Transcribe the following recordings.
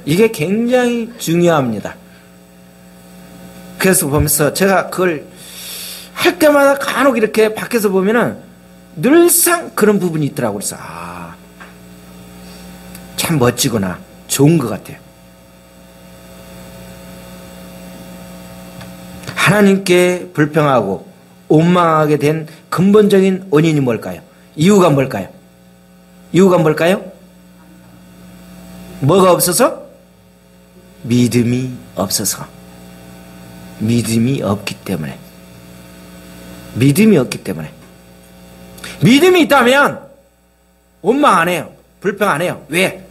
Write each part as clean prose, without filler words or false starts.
이게 굉장히 중요합니다. 그래서 보면서 제가 그걸 할 때마다 간혹 이렇게 밖에서 보면은 늘상 그런 부분이 있더라고요. 그래서 참 멋지구나, 좋은 것 같아요. 하나님께 불평하고 원망하게 된 근본적인 원인이 뭘까요? 이유가 뭘까요? 이유가 뭘까요? 뭐가 없어서? 믿음이 없어서. 믿음이 없기 때문에. 믿음이 없기 때문에. 믿음이 있다면 원망 안 해요. 불평 안 해요. 왜?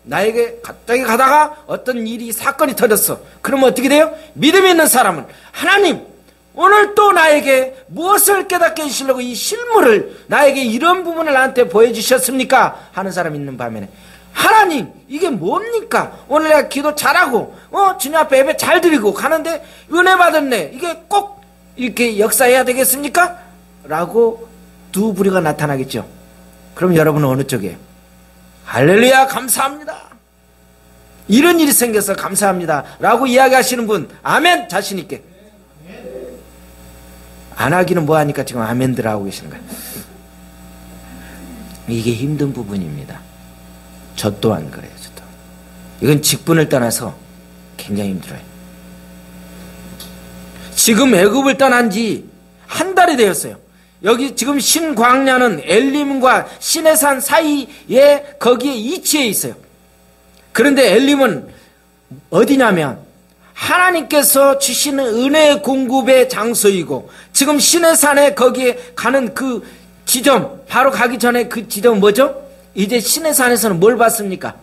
나에게 갑자기 가다가 어떤 일이, 사건이 터졌어. 그러면 어떻게 돼요? 믿음이 있는 사람은 하나님, 오늘 또 나에게 무엇을 깨닫게 해주시려고 이 실물을, 나에게 이런 부분을 나한테 보여주셨습니까? 하는 사람이 있는 반면에 하나님, 이게 뭡니까? 오늘 내가 기도 잘하고 주님 앞에 예배 잘 드리고 가는데 은혜 받았네. 이게 꼭 이렇게 역사해야 되겠습니까? 라고 두 부류가 나타나겠죠. 그럼 여러분은 어느 쪽이에요? 할렐루야, 감사합니다, 이런 일이 생겨서 감사합니다 라고 이야기하시는 분, 아멘 자신 있게. 안 하기는 뭐하니까 지금 아멘들 하고 계시는 거예요. 이게 힘든 부분입니다. 저 또한 그래요. 이건 직분을 떠나서 굉장히 힘들어요. 지금 애굽을 떠난 지 한 달이 되었어요. 여기 지금 신광야는 엘림과 시내산 사이에 거기에 위치해 있어요. 그런데 엘림은 어디냐면 하나님께서 주시는 은혜의 공급의 장소이고, 지금 시내산에 거기에 가는 그 지점, 바로 가기 전에 그 지점은 뭐죠? 이제 시내산에서는 뭘 받습니까?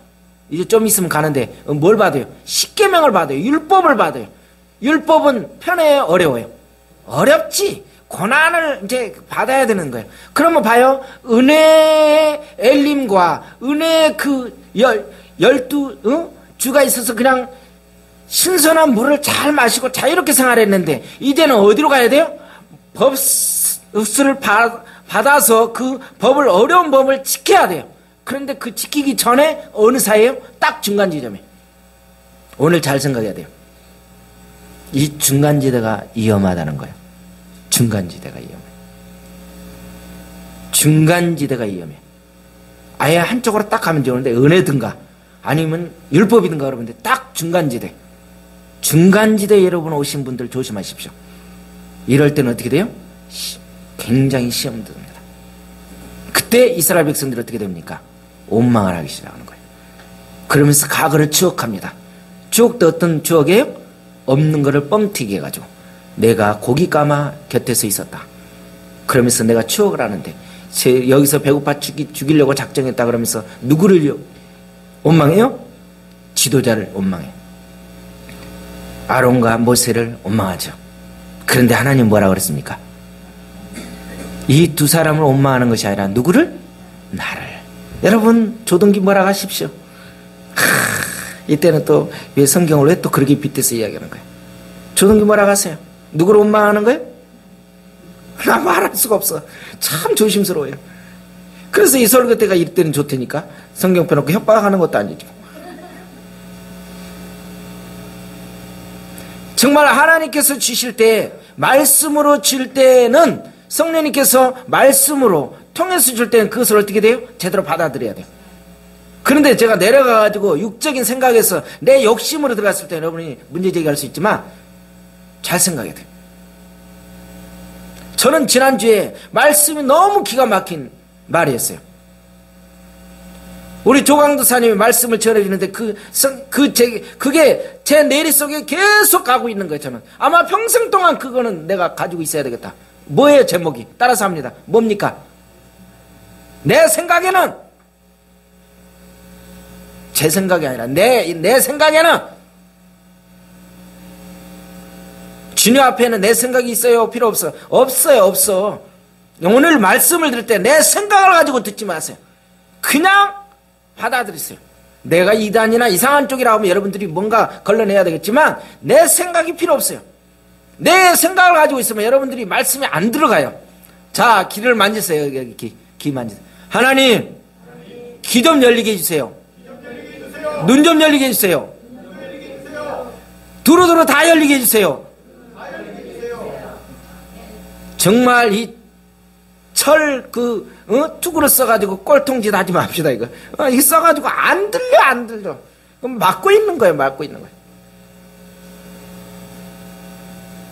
이제 좀 있으면 가는데 뭘 받아요? 십계명을 받아요. 율법을 받아요. 율법은 편해요, 어려워요? 어렵지. 고난을 이제 받아야 되는 거예요. 그러면 봐요. 은혜의 엘림과 은혜의 그 12 주가 있어서 그냥 신선한 물을 잘 마시고 자유롭게 생활했는데, 이제는 어디로 가야 돼요? 법을 받아서 그 법을, 어려운 법을 지켜야 돼요. 그런데 그 지키기 전에 어느 사이에요? 딱 중간 지점에. 오늘 잘 생각해야 돼요. 이 중간지대가 위험하다는 거예요. 중간지대가 위험해. 중간지대가 위험해. 아예 한쪽으로 딱 가면 좋은데 은혜든가 아니면 율법이든가 그러는데 딱 중간지대. 중간지대에 여러분 오신 분들 조심하십시오. 이럴 때는 어떻게 돼요? 굉장히 시험 듭니다. 그때 이스라엘 백성들이 어떻게 됩니까? 원망을 하기 시작하는 거예요. 그러면서 과거를 추억합니다. 추억도 어떤 추억이에요? 없는 거를 뻥튀기 해가지고 내가 고기 까마 곁에서 있었다. 그러면서 내가 추억을 하는데 여기서 배고파 죽이려고 작정했다 그러면서 누구를 원망해요? 지도자를 원망해. 아론과 모세를 원망하죠. 그런데 하나님 뭐라 그랬습니까? 이 두 사람을 원망하는 것이 아니라 누구를? 나를. 여러분 조동기 뭐라 하십시오. 이때는 또 왜 성경을 왜 또 그렇게 빗대서 이야기하는 거예요? 조동기 뭐라 하세요? 누구를 원망하는 거예요? 나 말할 수가 없어. 참 조심스러워요. 그래서 이 설교 때가 이때는 좋다니까. 성경 펴놓고 협박하는 것도 아니죠. 정말 하나님께서 주실 때, 말씀으로 줄 때는, 성령님께서 말씀으로 통해서 줄 때는 그것을 어떻게 돼요? 제대로 받아들여야 돼요. 그런데 제가 내려가가지고 육적인 생각에서 내 욕심으로 들어갔을 때 여러분이 문제 제기할 수 있지만 잘 생각해야 돼요. 저는 지난주에 말씀이 너무 기가 막힌 말이었어요. 우리 조광도사님이 말씀을 전해주는데 그게 제 내리 속에 계속 가고 있는 거예요. 저는 아마 평생 동안 그거는 내가 가지고 있어야 되겠다. 뭐예요 제목이? 따라서 합니다. 뭡니까? 내 생각에는, 제 생각이 아니라 내 생각에는, 주님 앞에는 내 생각이 있어요? 필요 없어요? 없어요. 없어. 오늘 말씀을 들을 때 내 생각을 가지고 듣지 마세요. 그냥 받아들이세요. 내가 이단이나 이상한 쪽이라고 하면 여러분들이 뭔가 걸러내야 되겠지만 내 생각이 필요 없어요. 내 생각을 가지고 있으면 여러분들이 말씀이 안 들어가요. 자, 귀를 만지세요. 여기 귀 만지세요. 하나님, 귀 좀 열리게 해주세요. 눈 좀 열리게 해주세요. 두루두루 다 열리게 해주세요. 정말 이 철 뚝으로 써가지고 꼴통짓 하지 맙시다 이거. 이거 써가지고 안 들려. 그럼 막고 있는 거예요.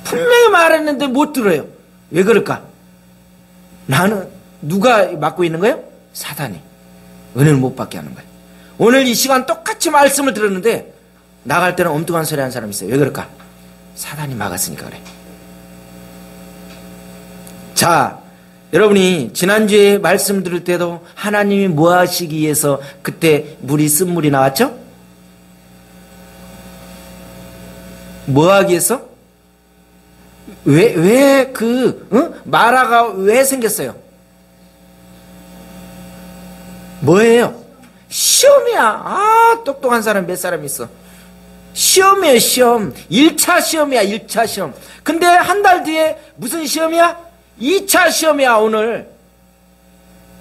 분명히 말했는데 못 들어요. 왜 그럴까? 나는 누가 막고 있는 거예요? 사단이. 은혜를 못 받게 하는 거예요. 오늘 이 시간 똑같이 말씀을 들었는데 나갈 때는 엉뚱한 소리 하는 사람이 있어요. 왜 그럴까? 사단이 막았으니까 그래. 자, 여러분이 지난주에 말씀 들을 때도 하나님이 뭐 하시기 위해서 그때 쓴물이 나왔죠? 뭐 하기 위해서? 마라가 왜 생겼어요? 뭐예요? 시험이야. 똑똑한 사람 몇 사람 있어. 시험이에요, 시험. 1차 시험이야, 1차 시험. 근데 한 달 뒤에 무슨 시험이야? 2차 시험이야, 오늘.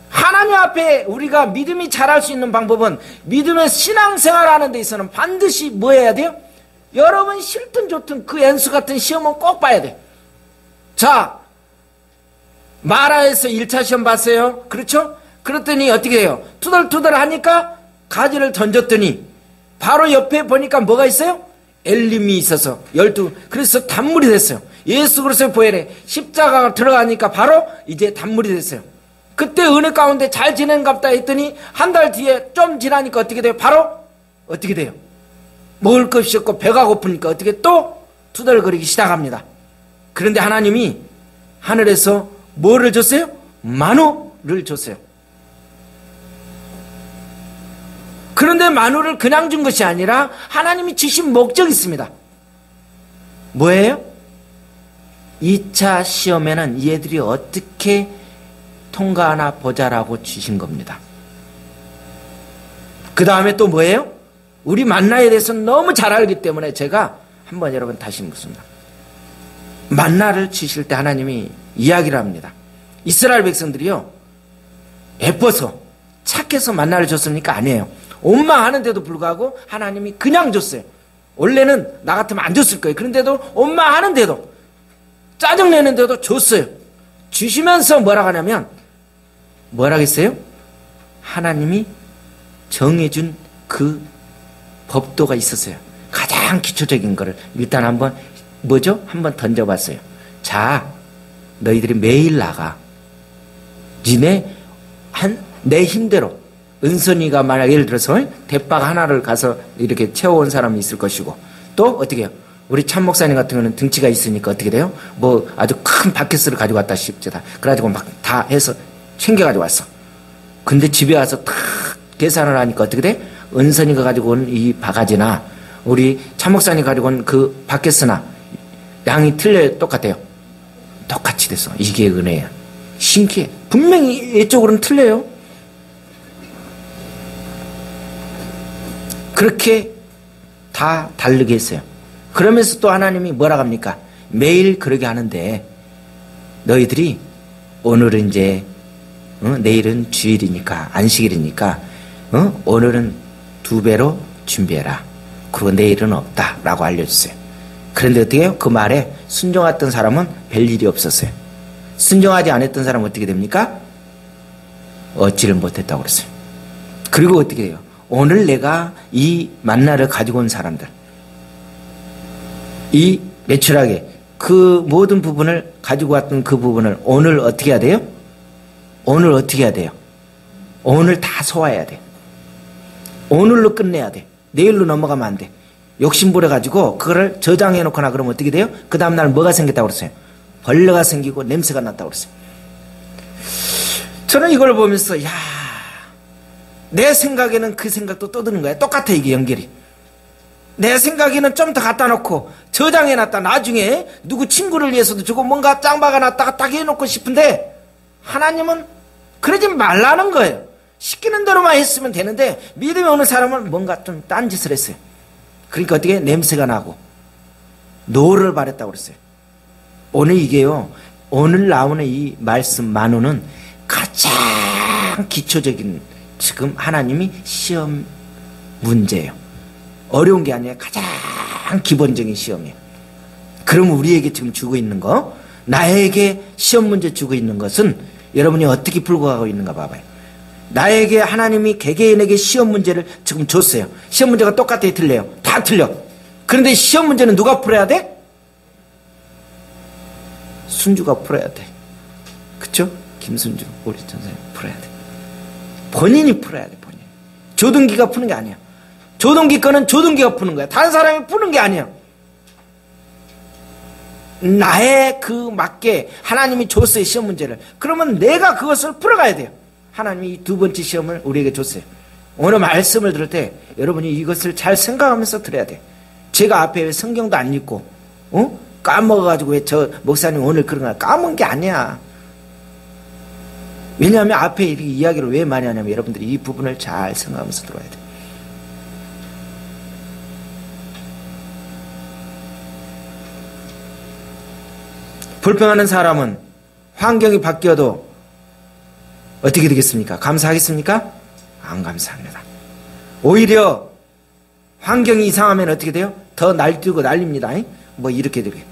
하나님 앞에 우리가 믿음이 자랄 수 있는 방법은 믿음의 신앙생활 하는 데 있어서는 반드시 뭐 해야 돼요? 여러분 싫든 좋든 그 연수 같은 시험은 꼭 봐야 돼. 자, 마라에서 1차 시험 봤어요. 그렇죠? 그랬더니 어떻게 해요? 투덜투덜 하니까 가지를 던졌더니 바로 옆에 보니까 뭐가 있어요? 엘림이 있어서 12. 그래서 단물이 됐어요. 예수 그리스도의 보혈에 십자가가 들어가니까 바로 이제 단물이 됐어요. 그때 은혜 가운데 잘 지낸갑다 했더니 한 달 뒤에 좀 지나니까 어떻게 돼요? 바로 어떻게 돼요? 먹을 것이 없고 배가 고프니까 어떻게 또 투덜거리기 시작합니다. 그런데 하나님이 하늘에서 뭐를 줬어요? 마누를 줬어요. 그런데 마누를 그냥 준 것이 아니라 하나님이 주신 목적이 있습니다. 뭐예요? 2차 시험에는 얘들이 어떻게 통과하나 보자라고 주신 겁니다. 그 다음에 또 뭐예요? 우리 만나에 대해서 너무 잘 알기 때문에 제가 한번 여러분 다시 묻습니다. 만나를 주실 때 하나님이 이야기를 합니다. 이스라엘 백성들이요, 예뻐서 착해서 만나를 줬습니까? 아니에요. 원망하는데도 불구하고 하나님이 그냥 줬어요. 원래는 나 같으면 안 줬을 거예요. 그런데도 원망하는데도 짜증내는데도 줬어요. 주시면서 뭐라고 하냐면 뭐라고 했어요? 하나님이 정해준 그 법도가 있었어요. 가장 기초적인 거를 일단 한번 뭐죠? 한번 던져봤어요. 자, 너희들이 매일 나가. 내 힘대로 은선이가 만약 예를 들어서 대박 하나를 가서 이렇게 채워온 사람이 있을 것이고, 또 어떻게 해요? 우리 참 목사님 같은 경우는 등치가 있으니까 어떻게 돼요? 뭐 아주 큰 바켓을 가지고 왔다 싶지다. 그래가지고 막 다 해서 챙겨가지고 왔어. 근데 집에 와서 탁 계산을 하니까 어떻게 돼? 은선이가 가지고 온 이 바가지나 우리 참 목사님 가지고 온 그 바켓이나 양이 틀려요? 똑같아요? 똑같이 됐어. 이게 은혜야. 신기해. 분명히 이쪽으로는 틀려요. 그렇게 다 다르게 했어요. 그러면서 또 하나님이 뭐라고 합니까? 매일 그러게 하는데 너희들이 오늘은 이제 내일은 주일이니까 안식일이니까 오늘은 2배로 준비해라. 그리고 내일은 없다 라고 알려주세요. 그런데 어떻게 해요? 그 말에 순종했던 사람은 별일이 없었어요. 순종하지 않았던 사람은 어떻게 됩니까? 얻지를 못했다고 그랬어요. 그리고 어떻게 해요? 오늘 내가 이 만나를 가지고 온 사람들, 이 매출하게 그 모든 부분을 가지고 왔던 그 부분을 오늘 어떻게 해야 돼요? 오늘 어떻게 해야 돼요? 오늘 다 소화해야 돼. 오늘로 끝내야 돼. 내일로 넘어가면 안 돼. 욕심 부려가지고 그거를 저장해 놓거나 그러면 어떻게 돼요? 그 다음날 뭐가 생겼다고 그랬어요? 벌레가 생기고 냄새가 났다고 그랬어요. 저는 이걸 보면서 내 생각에는 그 생각도 떠드는 거야. 똑같아 이게 연결이. 내 생각에는 좀 더 갖다 놓고 저장해 놨다 나중에 누구 친구를 위해서도 주고 뭔가 짱박아 놨다가 딱 해놓고 싶은데 하나님은 그러지 말라는 거예요. 시키는 대로만 했으면 되는데 믿음이 오는 사람은 뭔가 좀 딴짓을 했어요. 그러니까 어떻게 냄새가 나고 노를 바랬다고 그랬어요. 오늘 이게요, 오늘 나오는 이 말씀 만우는 가장 기초적인 지금 하나님이 시험 문제예요. 어려운 게 아니라 가장 기본적인 시험이에요. 그럼 우리에게 지금 주고 있는 거, 나에게 시험 문제 주고 있는 것은 여러분이 어떻게 풀고 가고 있는가 봐봐요. 나에게 하나님이 개개인에게 시험 문제를 지금 줬어요. 시험 문제가 똑같아요, 틀려요? 다 틀려. 그런데 시험 문제는 누가 풀어야 돼? 순주가 풀어야 돼. 그쵸? 김순주 우리 전사님 풀어야 돼. 본인이 풀어야 돼. 본인. 조등기가 푸는 게 아니야. 조등기 거는 조등기가 푸는 거야. 다른 사람이 푸는 게 아니야. 나의 그 맞게 하나님이 줬어요, 시험 문제를. 그러면 내가 그것을 풀어가야 돼요. 하나님이 이 두 번째 시험을 우리에게 줬어요. 오늘 말씀을 들을 때 여러분이 이것을 잘 생각하면서 들어야 돼. 제가 앞에 왜 성경도 안 읽고 까먹어가지고 왜 저 목사님 오늘 그런 거 까먹은 게 아니야. 왜냐하면 앞에 이렇게 이야기를 왜 많이 하냐면 여러분들이 이 부분을 잘 생각하면서 들어야 돼. 불평하는 사람은 환경이 바뀌어도 어떻게 되겠습니까? 감사하겠습니까? 안 감사합니다. 오히려 환경이 이상하면 어떻게 돼요? 더 날뛰고 날립니다. 뭐 이렇게 되게.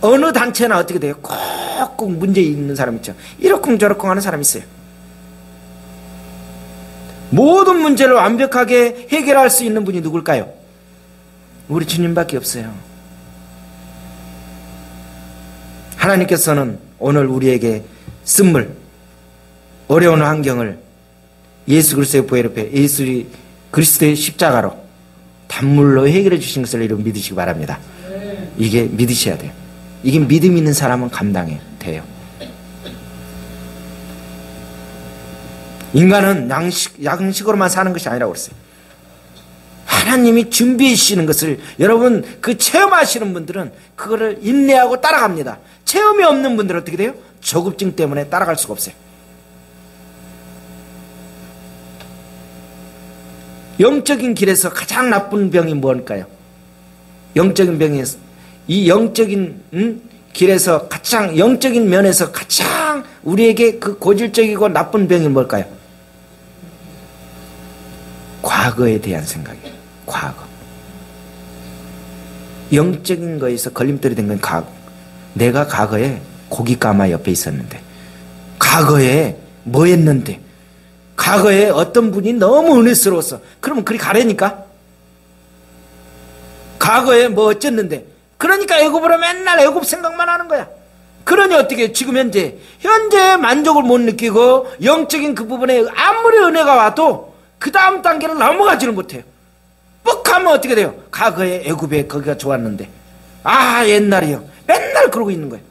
어느 단체나 어떻게 돼요? 꼭 문제 있는 사람 있죠. 이러쿵저러쿵 하는 사람 있어요. 모든 문제를 완벽하게 해결할 수 있는 분이 누굴까요? 우리 주님밖에 없어요. 하나님께서는 오늘 우리에게 쓴물, 어려운 환경을 예수 그리스도의 보혈 옆에 예수 그리스도의 십자가로 단물로 해결해 주신 것을 여러분 믿으시기 바랍니다. 이게 믿으셔야 돼요. 이게 믿음 있는 사람은 감당해요. 돼요. 인간은 양식으로만 사는 것이 아니라고 그랬어요. 하나님이 준비해 주시는 것을 여러분 그 체험하시는 분들은 그거를 인내하고 따라갑니다. 체험이 없는 분들은 어떻게 돼요? 조급증 때문에 따라갈 수가 없어요. 영적인 길에서 가장 나쁜 병이 뭘까요? 영적인 병에서 이 영적인 길에서 가장 영적인 면에서 가장 우리에게 그 고질적이고 나쁜 병이 뭘까요? 과거에 대한 생각이에요. 과거. 영적인 거에서 걸림돌이 된 건 과거. 내가 과거에 고깃가마 옆에 있었는데, 과거에 뭐 했는데, 과거에 어떤 분이 너무 은혜스러웠어. 그러면 그리 가래니까? 과거에 뭐 어쨌는데, 그러니까 애굽으로 맨날 애굽 생각만 하는 거야. 그러니 어떻게 지금 현재 만족을 못 느끼고 영적인 그 부분에 아무리 은혜가 와도 그 다음 단계를 넘어가지를 못해요. 뻑하면 어떻게 돼요? 과거에 애굽에 거기가 좋았는데, 아 옛날이요. 맨날 그러고 있는 거예요.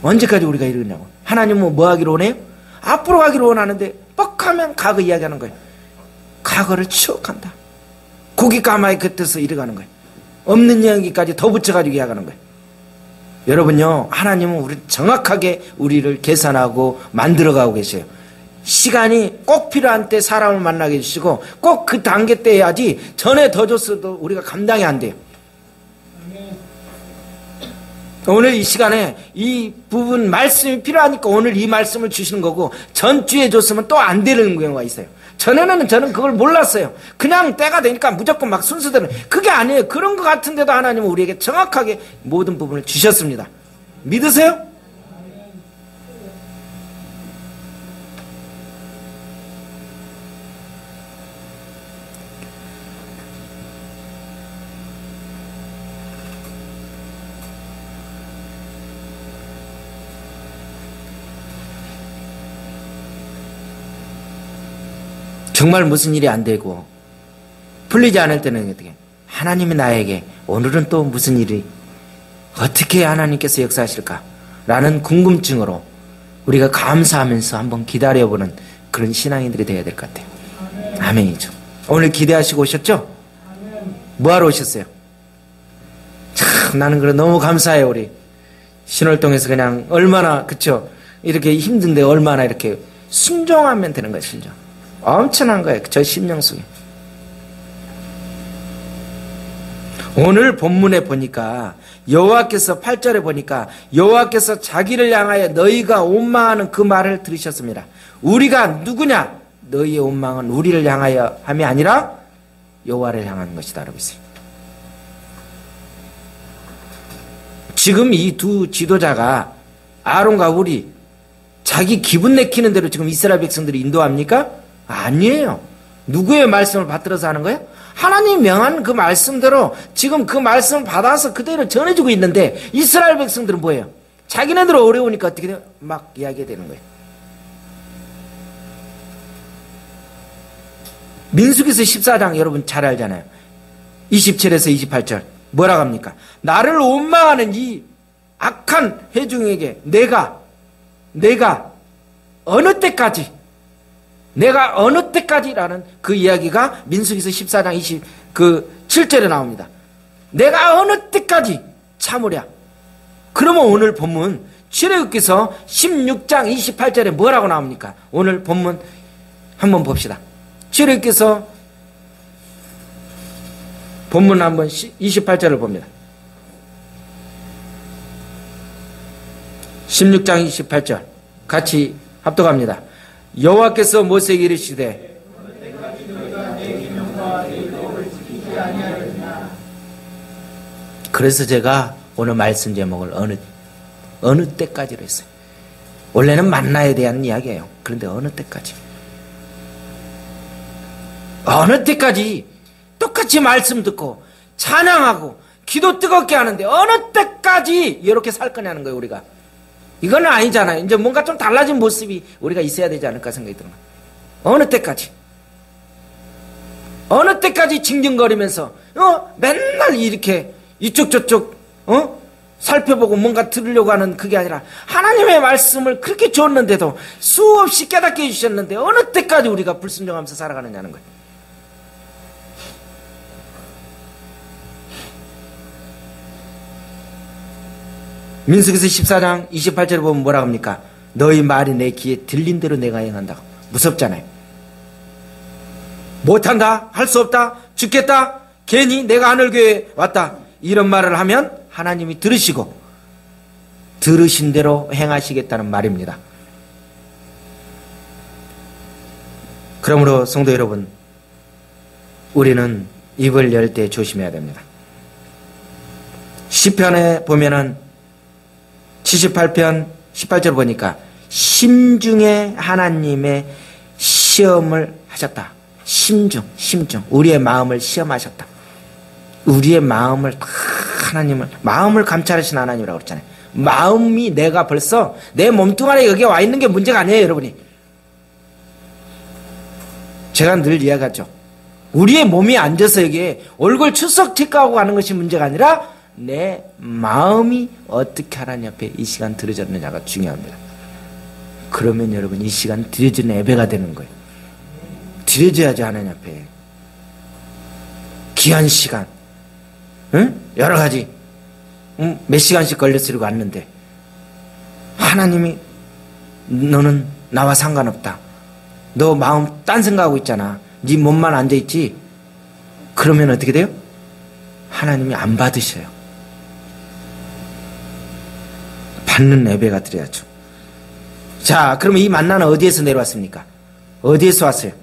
언제까지 우리가 이러냐고. 하나님은 뭐 하기를 원해요? 앞으로 가기를 원하는데 뻑하면 과거 이야기하는 거예요. 과거를 추억한다. 고깃가마에 곁에서 이래가는 거예요. 없는 이야기까지 더 붙여가지고 이야기하는 거예요. 여러분요, 하나님은 우리 정확하게 우리를 계산하고 만들어가고 계세요. 시간이 꼭 필요한 때 사람을 만나게 해주시고 꼭 그 단계 때 해야지 전에 더 줬어도 우리가 감당이 안 돼요. 오늘 이 시간에 이 부분 말씀이 필요하니까 오늘 이 말씀을 주시는 거고, 전주에 줬으면 또 안 되는 경우가 있어요. 전에는 저는 그걸 몰랐어요. 그냥 때가 되니까 무조건 막 순서대로. 그게 아니에요. 그런 것 같은데도 하나님은 우리에게 정확하게 모든 부분을 주셨습니다. 믿으세요? 정말 무슨 일이 안 되고 풀리지 않을 때는 어떻게? 하나님이 나에게 오늘은 또 무슨 일이 어떻게 하나님께서 역사하실까? 라는 궁금증으로 우리가 감사하면서 한번 기다려보는 그런 신앙인들이 되어야 될 것 같아요. 아멘이죠. 오늘 기대하시고 오셨죠? 뭐하러 오셨어요? 참 나는 그래 너무 감사해요. 우리 신월동에서 그냥 얼마나 그쵸? 이렇게 힘든데 얼마나 이렇게 순종하면 되는 거예요. 순종. 엄청난 거예요. 저 심령 속에. 오늘 본문에 보니까 여호와께서 8절에 보니까 여호와께서 자기를 향하여 너희가 원망하는 그 말을 들으셨습니다. 우리가 누구냐? 너희의 원망은 우리를 향하여 함이 아니라 여호와를 향한 것이다 라고 있어요. 지금 이 두 지도자가 아론과 홀이 자기 기분 내키는 대로 지금 이스라엘 백성들이 인도합니까? 아니에요. 누구의 말씀을 받들어서 하는 거예요? 하나님이 명한 그 말씀대로 지금 그 말씀을 받아서 그대로 전해주고 있는데 이스라엘 백성들은 뭐예요? 자기네들 어려우니까 어떻게 돼요? 막 이야기가 되는 거예요. 민수기서 14장 여러분 잘 알잖아요. 27에서 28절 뭐라고 합니까? 나를 원망하는 이 악한 회중에게 내가 어느 때까지 라는 그 이야기가 민수기서 14장 27절에 나옵니다. 내가 어느 때까지 참으랴. 그러면 오늘 본문 출애굽기서 16장 28절에 뭐라고 나옵니까? 오늘 본문 한번 봅시다. 출애굽기서 본문 한번 28절을 봅니다. 16장 28절 같이 합독합니다. 여호와께서 모세에게 이르시되 그래서 제가 오늘 말씀 제목을 어느 때까지로 했어요. 원래는 만나에 대한 이야기예요. 그런데 어느 때까지 똑같이 말씀 듣고 찬양하고 기도 뜨겁게 하는데 어느 때까지 이렇게 살 거냐는 거예요. 우리가 이거는 아니잖아요. 이제 뭔가 좀 달라진 모습이 우리가 있어야 되지 않을까 생각이 들어요. 어느 때까지 징징거리면서 맨날 이렇게 이쪽 저쪽 살펴보고 뭔가 들으려고 하는 그게 아니라 하나님의 말씀을 그렇게 줬는데도 수없이 깨닫게 해주셨는데 어느 때까지 우리가 불순종하면서 살아가느냐는 거예요. 민수기서 14장 28절에 보면 뭐라고 합니까? 너희 말이 내 귀에 들린 대로 내가 행한다고. 무섭잖아요. 못한다, 할 수 없다, 죽겠다, 괜히 내가 하늘교회에 왔다 이런 말을 하면 하나님이 들으시고 들으신 대로 행하시겠다는 말입니다. 그러므로 성도 여러분, 우리는 입을 열 때 조심해야 됩니다. 시편에 보면은 78편 18절 보니까 심중에 하나님의 시험을 하셨다. 심중 우리의 마음을 시험하셨다. 우리의 마음을 하나님을 마음을 감찰하신 하나님이라고 그랬잖아요. 마음이 내가 벌써 내 몸뚱아리에 여기 와 있는 게 문제가 아니에요. 여러분이 제가 늘 이야기하죠. 우리의 몸이 앉아서 여기에 얼굴 출석 체크하고 가는 것이 문제가 아니라 내 마음이 어떻게 하나님 앞에 이 시간 드려졌느냐가 중요합니다. 그러면 여러분 이 시간 드려지는 예배가 되는 거예요. 드려져야지 하나님 앞에. 귀한 시간, 여러 가지 몇 시간씩 걸렸으려고 왔는데 하나님이 너는 나와 상관없다. 너 마음 딴 생각하고 있잖아. 네 몸만 앉아있지. 그러면 어떻게 돼요? 하나님이 안 받으셔요. 받는 예배가 드려야죠. 자, 그러면 이 만나는 어디에서 내려왔습니까? 어디에서 왔어요?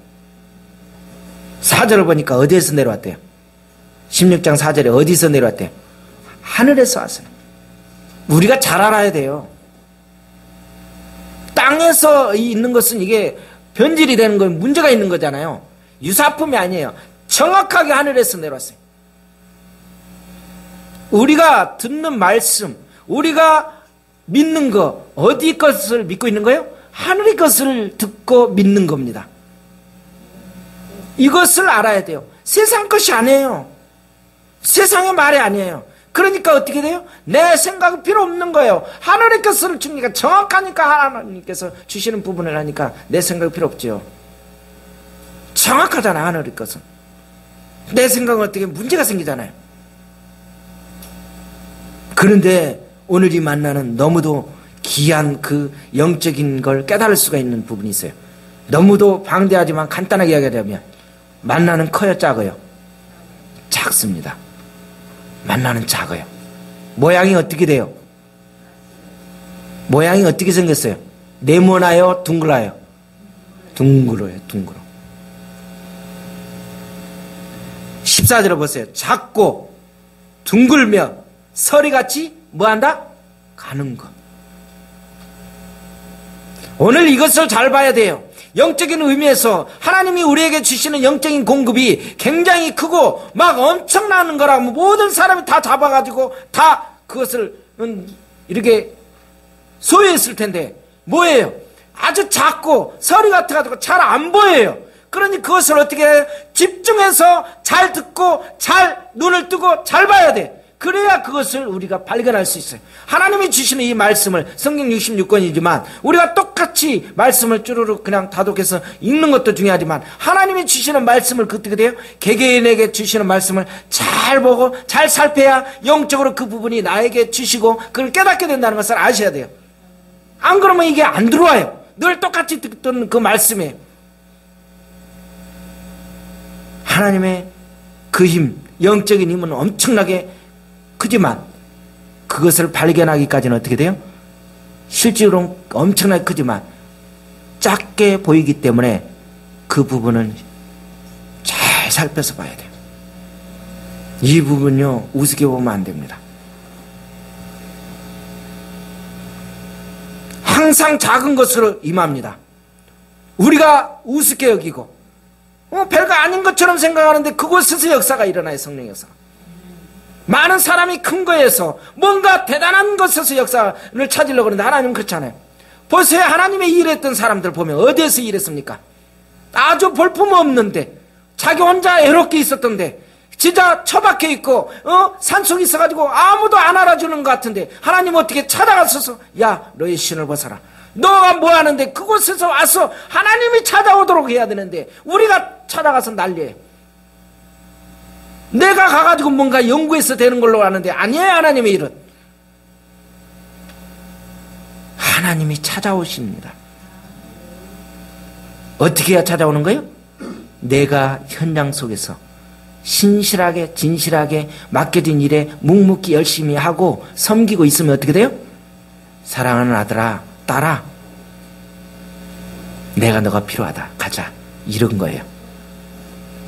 4절을 보니까 어디에서 내려왔대요? 16장 4절에 어디서 내려왔대요? 하늘에서 왔어요. 우리가 잘 알아야 돼요. 땅에서 있는 것은 이게 변질이 되는 건 문제가 있는 거잖아요. 유사품이 아니에요. 정확하게 하늘에서 내려왔어요. 우리가 듣는 말씀, 우리가 믿는 거, 어디 것을 믿고 있는 거예요? 하늘의 것을 듣고 믿는 겁니다. 이것을 알아야 돼요. 세상 것이 아니에요. 세상의 말이 아니에요. 그러니까 어떻게 돼요? 내 생각은 필요 없는 거예요. 하늘의 것을 주니까 정확하니까 하나님께서 주시는 부분을 하니까 내 생각이 필요 없죠. 정확하잖아, 하늘의 것은. 내 생각은 어떻게 문제가 생기잖아요. 그런데 오늘 이 만나는 너무도 귀한 그 영적인 걸 깨달을 수가 있는 부분이 있어요. 너무도 방대하지만 간단하게 이야기하자면 만나는 커요, 작아요? 작습니다. 만나는 작아요. 모양이 어떻게 돼요? 모양이 어떻게 생겼어요? 네모나요? 둥글어요? 둥그러요, 둥그러. 14절을 보세요. 작고 둥글며 서리같이 뭐한다? 가는 것. 오늘 이것을 잘 봐야 돼요. 영적인 의미에서 하나님이 우리에게 주시는 영적인 공급이 굉장히 크고 막 엄청나는 거라고 모든 사람이 다 잡아가지고 다 그것을 이렇게 소유했을 텐데 뭐예요? 아주 작고 서리 같아가지고 잘 안 보여요. 그러니 그것을 어떻게 해요? 집중해서 잘 듣고 잘 눈을 뜨고 잘 봐야 돼. 그래야 그것을 우리가 발견할 수 있어요. 하나님이 주시는 이 말씀을 성경 66권이지만 우리가 똑같이 말씀을 쭈루룩 그냥 다독해서 읽는 것도 중요하지만 하나님이 주시는 말씀을 어떻게 돼요? 개개인에게 주시는 말씀을 잘 보고 잘 살펴야 영적으로 그 부분이 나에게 주시고 그걸 깨닫게 된다는 것을 아셔야 돼요. 안 그러면 이게 안 들어와요. 늘 똑같이 듣던 그 말씀에 하나님의 그 힘, 영적인 힘은 엄청나게 크지만 그것을 발견하기까지는 어떻게 돼요? 실제로는 엄청나게 크지만 작게 보이기 때문에 그 부분은 잘 살펴서 봐야 돼요. 이 부분요 우습게 보면 안 됩니다. 항상 작은 것으로 임합니다. 우리가 우습게 여기고 별거 아닌 것처럼 생각하는데 그곳에서 역사가 일어나요. 성령 역사가. 많은 사람이 큰 거에서 뭔가 대단한 것에서 역사를 찾으려고 하는데 하나님은 그렇지 않아요. 보세요. 하나님의 일했던 사람들 보면 어디에서 일했습니까? 아주 볼품없는데 자기 혼자 애롭게 있었던데 진짜 처박혀 있고 산속에 있어가지고 아무도 안 알아주는 것 같은데 하나님 어떻게 찾아가서 야 너의 신을 벗어라. 너가 뭐 하는데 그곳에서 와서 하나님이 찾아오도록 해야 되는데 우리가 찾아가서 난리예요. 내가 가가지고 뭔가 연구해서 되는 걸로 아는데 아니에요. 하나님의 일은 하나님이 찾아오십니다. 어떻게 해야 찾아오는 거예요? 내가 현장 속에서 신실하게 진실하게 맡겨진 일에 묵묵히 열심히 하고 섬기고 있으면 어떻게 돼요? 사랑하는 아들아 딸아 내가 너가 필요하다 가자 이런 거예요.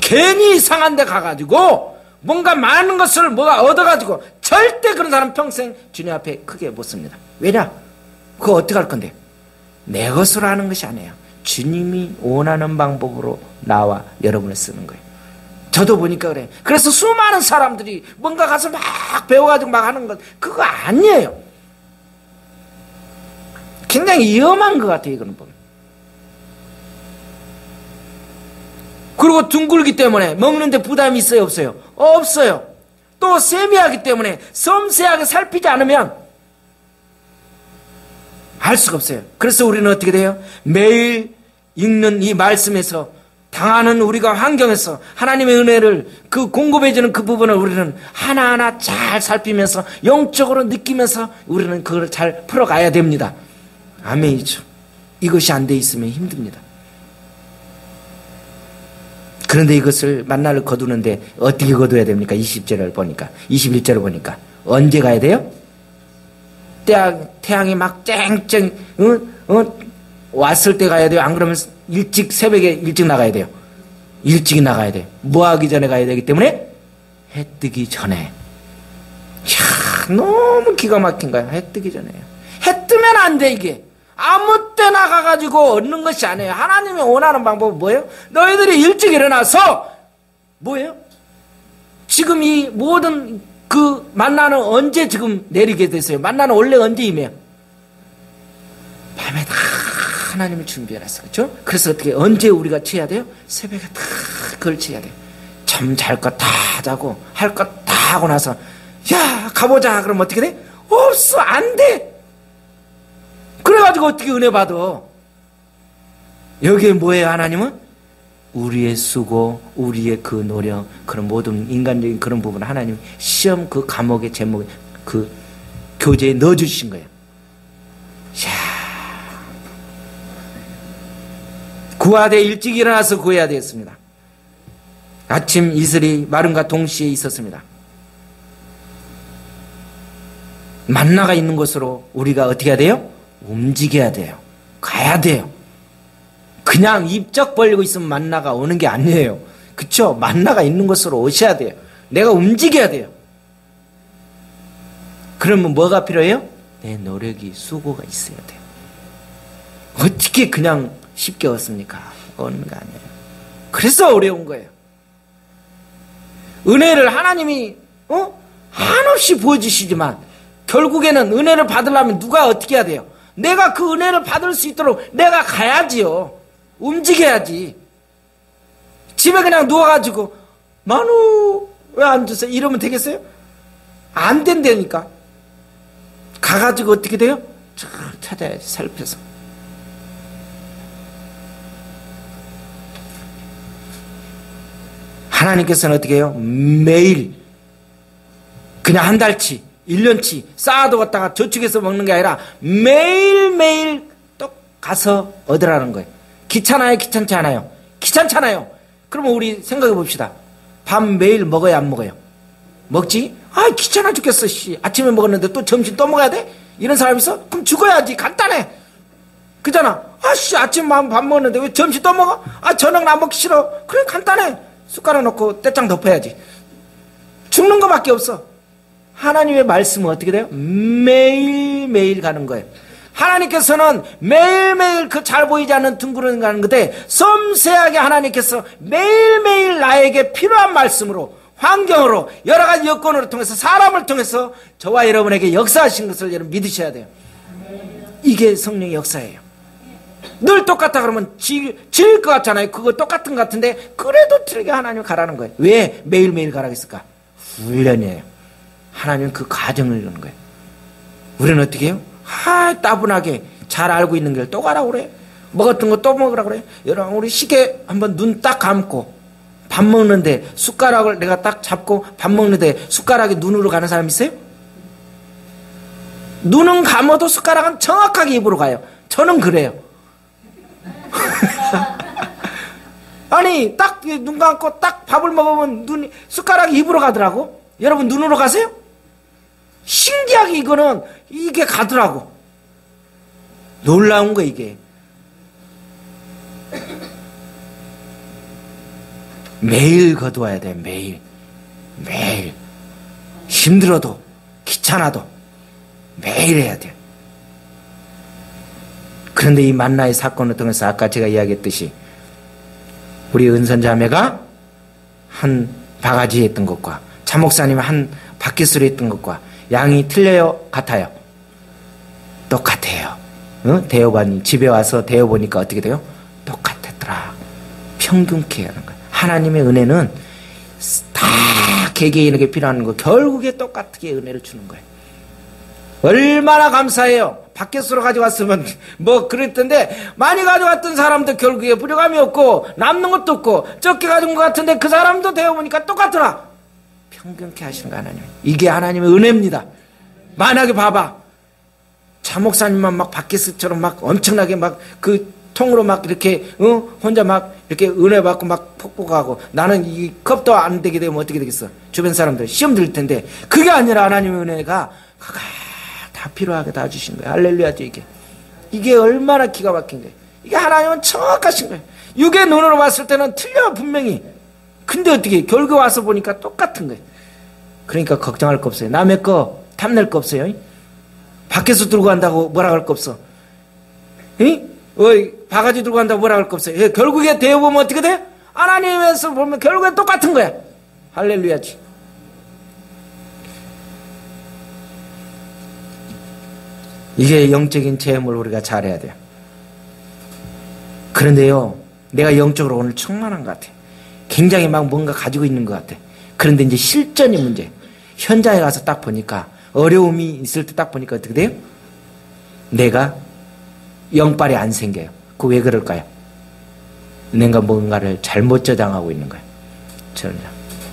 괜히 이상한 데 가가지고 뭔가 많은 것을 뭐가 얻어가지고 절대 그런 사람 평생 주님 앞에 크게 못 씁니다. 왜냐? 그거 어떻게 할 건데? 내 것으로 하는 것이 아니에요. 주님이 원하는 방법으로 나와 여러분을 쓰는 거예요. 저도 보니까 그래요. 그래서 수많은 사람들이 뭔가 가서 막 배워가지고 막 하는 것 그거 아니에요. 굉장히 위험한 것 같아요. 이거는 보면. 그리고 둥글기 때문에 먹는데 부담이 있어요? 없어요? 없어요. 또 세미하기 때문에 섬세하게 살피지 않으면 알 수가 없어요. 그래서 우리는 어떻게 돼요? 매일 읽는 이 말씀에서 당하는 우리가 환경에서 하나님의 은혜를 그 공급해주는 그 부분을 우리는 하나하나 잘 살피면서 영적으로 느끼면서 우리는 그걸 잘 풀어가야 됩니다. 아멘이죠. 이것이 안 돼 있으면 힘듭니다. 그런데 이것을 만나를 거두는데 어떻게 거둬야 됩니까? 20절을 보니까 21절을 보니까 언제 가야 돼요? 태양이 막 쨍쨍 왔을 때 가야 돼요? 안 그러면 일찍 새벽에 일찍 나가야 돼요? 일찍 나가야 돼요. 뭐 하기 전에 가야 되기 때문에? 해 뜨기 전에. 이야, 너무 기가 막힌 거야. 해 뜨기 전에요. 해 뜨면 안 돼 이게. 아무 때나 가가지고 얻는 것이 아니에요. 하나님이 원하는 방법은 뭐예요? 너희들이 일찍 일어나서 뭐예요? 지금 이 모든 그 만나는 언제 지금 내리게 됐어요? 만나는 원래 언제 임해요? 밤에 다 하나님이 준비해놨어. 그렇죠? 그래서 어떻게 언제 우리가 취해야 돼요? 새벽에 다 그걸 취해야 돼요. 잠 잘 것 다 자고 할 것 다 하고 나서 야 가보자. 그럼 어떻게 돼? 없어. 안 돼. 그래가지고 어떻게 은혜 받아? 여기에 뭐예요? 하나님은? 우리의 수고, 우리의 그 노력, 그런 모든 인간적인 그런 부분을 하나님 시험 그 과목의 제목에 그 교재에 넣어주신 거예요. 이야. 구하되 일찍 일어나서 구해야 되겠습니다. 아침 이슬이 마름과 동시에 있었습니다. 만나가 있는 곳으로 우리가 어떻게 해야 돼요? 움직여야 돼요. 가야 돼요. 그냥 입적 벌리고 있으면 만나가 오는 게 아니에요. 그쵸? 만나가 있는 곳으로 오셔야 돼요. 내가 움직여야 돼요. 그러면 뭐가 필요해요? 내 노력이, 수고가 있어야 돼요. 어떻게 그냥 쉽게 얻습니까? 오는 거 아니에요. 그래서 어려운 거예요. 은혜를 하나님이 한없이 부어주시지만 결국에는 은혜를 받으려면 누가 어떻게 해야 돼요? 내가 그 은혜를 받을 수 있도록 내가 가야지요. 움직여야지. 집에 그냥 누워가지고 만우 왜 안 주세요? 이러면 되겠어요? 안 된다니까. 가가지고 어떻게 돼요? 찾아야지. 살펴서. 하나님께서는 어떻게 해요? 매일 그냥 한 달치 1년치 쌓아두었다가 저축해서 먹는 게 아니라 매일매일 또 가서 얻으라는 거예요. 귀찮아요? 귀찮지 않아요? 귀찮잖아요. 그러면 우리 생각해 봅시다. 밥 매일 먹어야 안 먹어요? 먹지? 아 귀찮아 죽겠어. 씨. 아침에 먹었는데 또 점심 또 먹어야 돼? 이런 사람 있어? 그럼 죽어야지. 간단해. 그잖아. 아씨 아침 밥 먹었는데 왜 점심 또 먹어? 아 저녁은 안 먹기 싫어. 그래 간단해. 숟가락 넣고 떼짱 덮어야지. 죽는 것밖에 없어. 하나님의 말씀은 어떻게 돼요? 매일매일 가는 거예요. 하나님께서는 매일매일 그 잘 보이지 않는 둥그런 가는 건데 섬세하게 하나님께서 매일매일 나에게 필요한 말씀으로 환경으로 여러 가지 여건으로 통해서 사람을 통해서 저와 여러분에게 역사하신 것을 여러분 믿으셔야 돼요. 이게 성령의 역사예요. 늘 똑같아 그러면 질릴 것 같잖아요. 그거 똑같은 것 같은데 그래도 틀리게 하나님 가라는 거예요. 왜 매일매일 가라고 했을까? 훈련이에요. 하나님은 그 과정을 이루는 거예요. 우리는 어떻게 해요? 따분하게 잘 알고 있는 걸 또 가라고 그래. 먹었던 거 또 먹으라고 그래. 여러분 우리 시계 한번 눈 딱 감고 밥 먹는데 숟가락을 내가 딱 잡고 밥 먹는데 숟가락이 눈으로 가는 사람 있어요? 눈은 감아도 숟가락은 정확하게 입으로 가요. 저는 그래요. 아니 딱 눈 감고 딱 밥을 먹으면 숟가락이 입으로 가더라고. 여러분 눈으로 가세요? 신기하게 이거는 이게 가더라고. 놀라운 거 이게. 매일 거두어야 돼. 매일 힘들어도 귀찮아도 매일 해야 돼요. 그런데 이 만나의 사건을 통해서 아까 제가 이야기했듯이 우리 은선자매가 한 바가지에 있던 것과 차 목사님 한 바퀴수로 있던 것과 양이 틀려요? 같아요? 똑같아요. 대여반이 집에 와서 대여보니까 어떻게 돼요? 똑같았더라. 평균케 하는 거예요. 하나님의 은혜는 다 개개인에게 필요한 거 결국에 똑같게 은혜를 주는 거예요. 얼마나 감사해요. 바켓으로 가져왔으면 뭐 그랬던데 많이 가져왔던 사람도 결국에 부족함이 없고 남는 것도 없고 적게 가진 것 같은데 그 사람도 대여보니까 똑같더라. 평균케 하시는 거 하나님. 이게 하나님의 은혜입니다. 만약에 봐봐. 차 목사님만 막 바켓처럼 막 엄청나게 막 그 통으로 막 이렇게 혼자 막 이렇게 은혜 받고 막 폭복하고 나는 이 컵도 안 되게 되면 어떻게 되겠어? 주변 사람들 시험 들릴 텐데 그게 아니라 하나님의 은혜가 다 필요하게 다 주신 거예요. 할렐루야죠 이게. 이게 얼마나 기가 막힌 거예요. 이게 하나님은 정확하신 거예요. 육의 눈으로 봤을 때는 틀려 분명히. 근데 어떻게 결국 와서 보니까 똑같은 거예요. 그러니까 걱정할 거 없어요. 남의 거 탐낼 거 없어요. 밖에서 들고 간다고 뭐라 할 거 없어. 바가지 들고 간다고 뭐라 할 거 없어요. 결국에 대어보면 어떻게 돼? 하나님에서 보면 결국엔 똑같은 거야. 할렐루야지. 이게 영적인 체험을 우리가 잘해야 돼요. 그런데요, 내가 영적으로 오늘 충만한 것 같아. 굉장히 막 뭔가 가지고 있는 것 같아. 그런데 이제 실전이 문제. 현장에 가서 딱 보니까 어려움이 있을 때 딱 보니까 어떻게 돼요? 내가 영빨이 안 생겨요. 그 왜 그럴까요? 내가 뭔가를 잘못 저장하고 있는 거예요.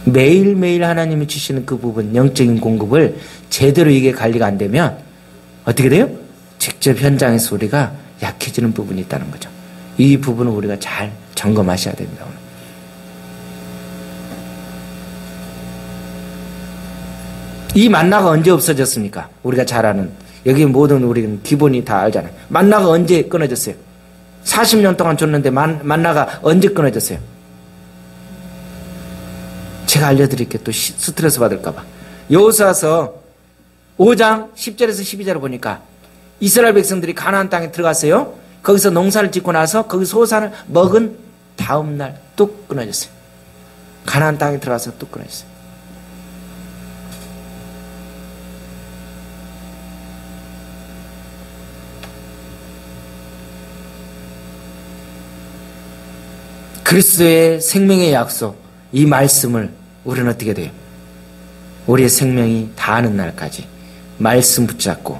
매일매일 하나님이 주시는 그 부분, 영적인 공급을 제대로 이게 관리가 안 되면 어떻게 돼요? 직접 현장에서 우리가 약해지는 부분이 있다는 거죠. 이 부분을 우리가 잘 점검하셔야 됩니다. 오늘. 이 만나가 언제 없어졌습니까? 우리가 잘 아는 여기 모든 우리는 기본이 다 알잖아요. 만나가 언제 끊어졌어요? 40년 동안 줬는데 만나가 언제 끊어졌어요? 제가 알려드릴게요. 또 스트레스 받을까봐. 여호수아서 5장 10절에서 12절을 보니까 이스라엘 백성들이 가나안 땅에 들어갔어요. 거기서 농사를 짓고 나서 거기 소산을 먹은 다음 날 뚝 끊어졌어요. 가나안 땅에 들어가서 뚝 끊어졌어요. 그리스도의 생명의 약속, 이 말씀을 우리는 어떻게 돼요? 우리의 생명이 다하는 날까지 말씀 붙잡고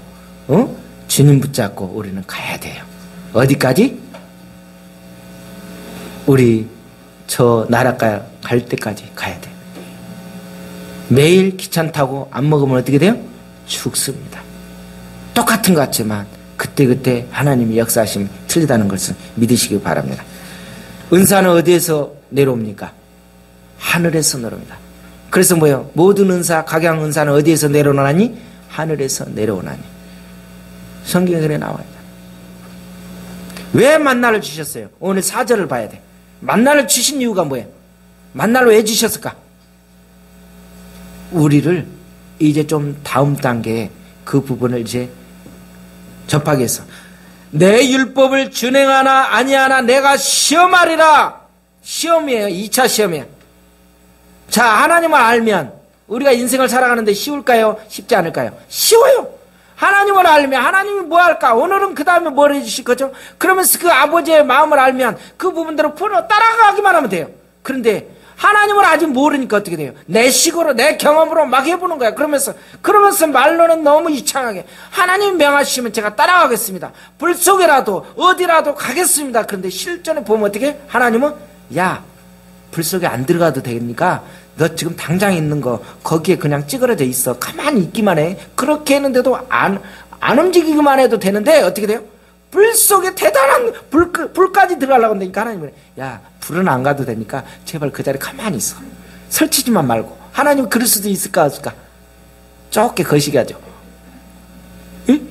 주님 붙잡고 우리는 가야 돼요. 어디까지? 우리 저 나라가 갈 때까지 가야 돼요. 매일 귀찮다고 안 먹으면 어떻게 돼요? 죽습니다. 똑같은 것 같지만 그때그때 하나님의 역사하심이 틀리다는 것을 믿으시기 바랍니다. 은사는 어디에서 내려옵니까? 하늘에서 내려옵니다. 그래서 뭐예요? 모든 은사, 각양 은사는 어디에서 내려오나니? 하늘에서 내려오나니. 성경에 그래 나와요. 왜 만나를 주셨어요? 오늘 4절을 봐야 돼. 만나를 주신 이유가 뭐예요? 만나를 왜 주셨을까? 우리를 이제 좀 다음 단계에 그 부분을 이제 접하기 위해서 내 율법을 준행하나 아니하나 내가 시험하리라. 시험이에요. 2차 시험이에요. 자, 하나님을 알면 우리가 인생을 살아가는데 쉬울까요? 쉽지 않을까요? 쉬워요. 하나님을 알면 하나님이 뭐 할까? 오늘은 그 다음에 뭘 해주실 거죠? 그러면서 그 아버지의 마음을 알면 그 부분대로 따라가기만 하면 돼요. 그런데 하나님을 아직 모르니까 어떻게 돼요? 내 식으로 내 경험으로 막 해보는 거야. 그러면서 말로는 너무 이창하게 하나님 명하시면 제가 따라가겠습니다. 불 속에라도 어디라도 가겠습니다. 그런데 실전에 보면 어떻게? 하나님은 야, 불 속에 안 들어가도 되니까 너 지금 당장 있는 거 거기에 그냥 찌그러져 있어. 가만히 있기만 해. 그렇게 했는데도 안 움직이기만 해도 되는데 어떻게 돼요? 불 속에 대단한 불까지 들어가려고 한다니까 하나님은 야, 불은 안 가도 되니까 제발 그 자리에 가만히 있어. 설치지만 말고. 하나님 그럴 수도 있을까 없을까? 좁게 거시기 하죠. 응?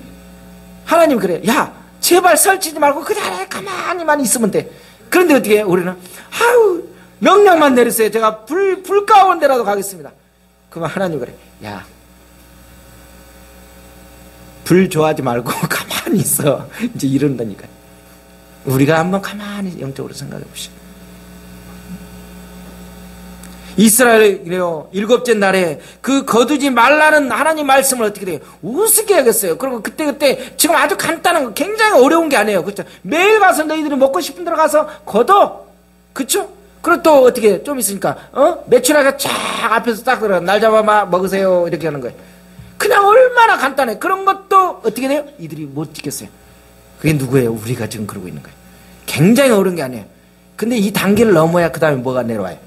하나님 그래. 야, 제발 설치지 말고 그 자리에 가만히만 있으면 돼. 그런데 어떻게 해요? 우리는 아유, 명령만 내리세요. 제가 불 가운데라도 가겠습니다. 그러면 하나님 그래. 야, 불 좋아하지 말고 가만히 있어. 이제 이런다니까요. 우리가 한번 가만히 영적으로 생각해 보시죠. 이스라엘이요, 7째 날에 그 거두지 말라는 하나님 말씀을 어떻게 돼요? 우습게 여겼어요. 그리고 그때 지금 아주 간단한 거, 굉장히 어려운 게 아니에요. 그렇죠? 매일 가서 너희들이 먹고 싶은 데로 가서 거둬. 그렇죠? 그리고 또 어떻게 좀 있으니까 매출하게 쫙 앞에서 딱 들어가 날 잡아 먹으세요 이렇게 하는 거예요. 그냥 얼마나 간단해. 그런 것도 어떻게 돼요? 이들이 못 지켰어요. 그게 누구예요? 우리가 지금 그러고 있는 거예요. 굉장히 어려운 게 아니에요. 근데 이 단계를 넘어야 그 다음에 뭐가 내려와요?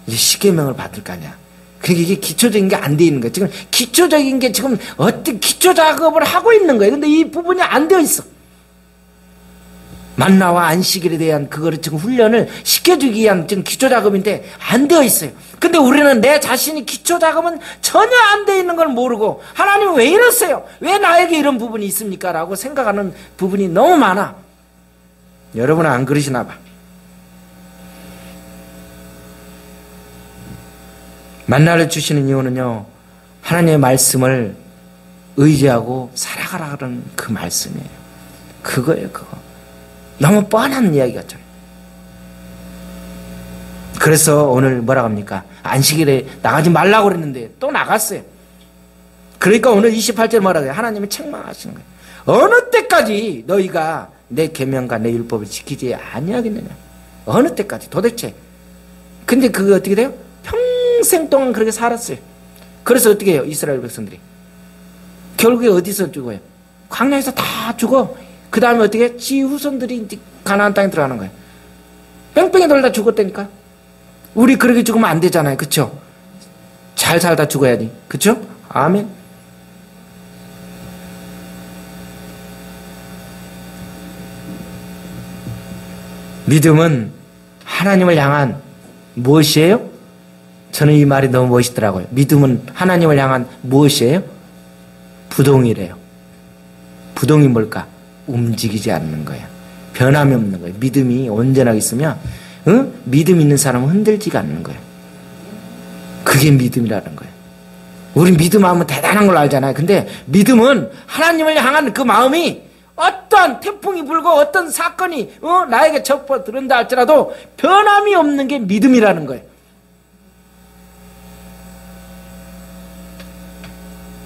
이제 십계명을 받을 거 아니야. 그러니까 이게 기초적인 게 안 돼 있는 거예요. 지금 기초적인 게 지금 어떤 기초 작업을 하고 있는 거예요. 근데 이 부분이 안 되어 있어. 만나와 안식일에 대한 그거를 지금 훈련을 시켜주기 위한 지금 기초 작업인데 안 되어 있어요. 근데 우리는 내 자신이 기초 작업은 전혀 안 되어 있는 걸 모르고 하나님 왜 이러세요? 왜 나에게 이런 부분이 있습니까? 라고 생각하는 부분이 너무 많아. 여러분은 안 그러시나 봐. 만나를 주시는 이유는요, 하나님의 말씀을 의지하고 살아가라는 그 말씀이에요. 그거예요, 그거. 너무 뻔한 이야기 같잖아요. 그래서 오늘 뭐라고 합니까? 안식일에 나가지 말라고 그랬는데 또 나갔어요. 그러니까 오늘 28절 뭐라고 해요? 하나님이 책망하시는 거예요. 어느 때까지 너희가 내 계명과 내 율법을 지키지 아니하겠느냐? 어느 때까지 도대체? 근데 그게 어떻게 돼요? 평생 동안 그렇게 살았어요. 그래서 어떻게 해요? 이스라엘 백성들이 결국에 어디서 죽어요? 광야에서 다 죽어. 그 다음에 어떻게 해? 지 후손들이 가나안 땅에 들어가는 거예요. 뺑뺑이 돌다 죽었다니까. 우리 그렇게 죽으면 안 되잖아요. 그쵸? 잘 살다 죽어야지. 그쵸? 아멘. 믿음은 하나님을 향한 무엇이에요? 저는 이 말이 너무 멋있더라고요. 믿음은 하나님을 향한 무엇이에요? 부동이래요. 부동이 뭘까? 움직이지 않는 거예요. 변함이 없는 거예요. 믿음이 온전하게 있으면 믿음 있는 사람은 흔들지가 않는 거예요. 그게 믿음이라는 거예요. 우리 믿음하면 대단한 걸 알잖아요. 근데 믿음은 하나님을 향한 그 마음이 어떤 태풍이 불고 어떤 사건이 나에게 접어들은다 할지라도 변함이 없는 게 믿음이라는 거예요.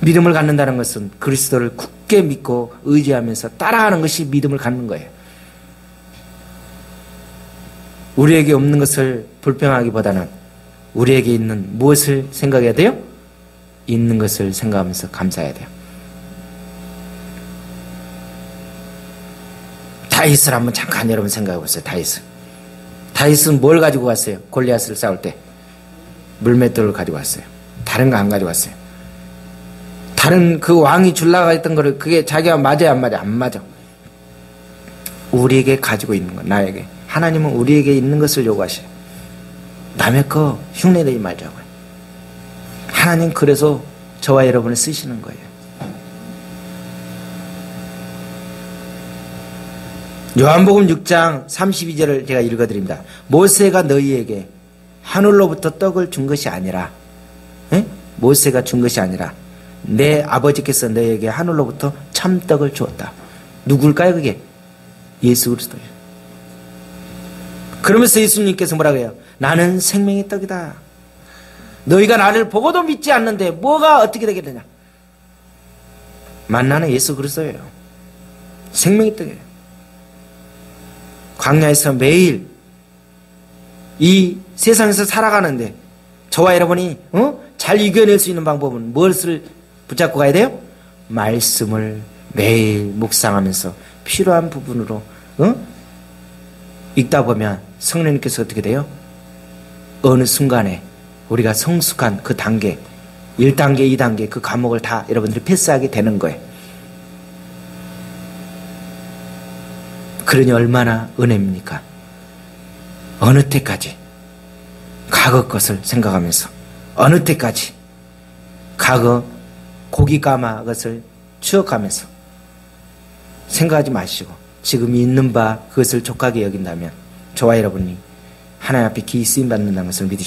믿음을 갖는다는 것은 그리스도를 굳게 믿고 의지하면서 따라가는 것이 믿음을 갖는 거예요. 우리에게 없는 것을 불평하기보다는 우리에게 있는 무엇을 생각해야 돼요? 있는 것을 생각하면서 감사해야 돼요. 다윗을 한번 잠깐 여러분 생각해 보세요. 다윗은 뭘 가지고 갔어요? 골리앗을 싸울 때 물맷돌을 가지고 왔어요. 다른 거 안 가지고 왔어요. 다른 그 왕이 줄라가 했던 거를 그게 자기가 맞아야 안 맞아? 안 맞아. 우리에게 가지고 있는 거, 나에게. 하나님은 우리에게 있는 것을 요구하셔요. 남의 거 흉내내지 말자고요. 하나님 그래서 저와 여러분을 쓰시는 거예요. 요한복음 6장 32절을 제가 읽어드립니다. 모세가 너희에게 하늘로부터 떡을 준 것이 아니라 모세가 준 것이 아니라 내 아버지께서 너희에게 하늘로부터 참떡을 주었다. 누굴까요 그게? 예수 그리스도예요. 그러면서 예수님께서 뭐라고 해요? 나는 생명의 떡이다. 너희가 나를 보고도 믿지 않는데 뭐가 어떻게 되겠느냐? 만나는 예수 그리스도예요. 생명의 떡이에요. 광야에서 매일 이 세상에서 살아가는데 저와 여러분이 잘 이겨낼 수 있는 방법은 무엇을 붙잡고 가야 돼요? 말씀을 매일 묵상하면서 필요한 부분으로 읽다 보면 성령님께서 어떻게 돼요? 어느 순간에 우리가 성숙한 그 단계 1단계 2단계 그 과목을 다 여러분들이 패스하게 되는 거예요. 그러니 얼마나 은혜입니까? 어느 때까지 과거 것을 생각하면서 어느 때까지 과거 고기 까마 것을 추억하면서 생각하지 마시고 지금 있는 바 그것을 족하게 여긴다면 저와 여러분이 하나님 앞에 기이 쓰임 받는다는 것을 믿으십시오.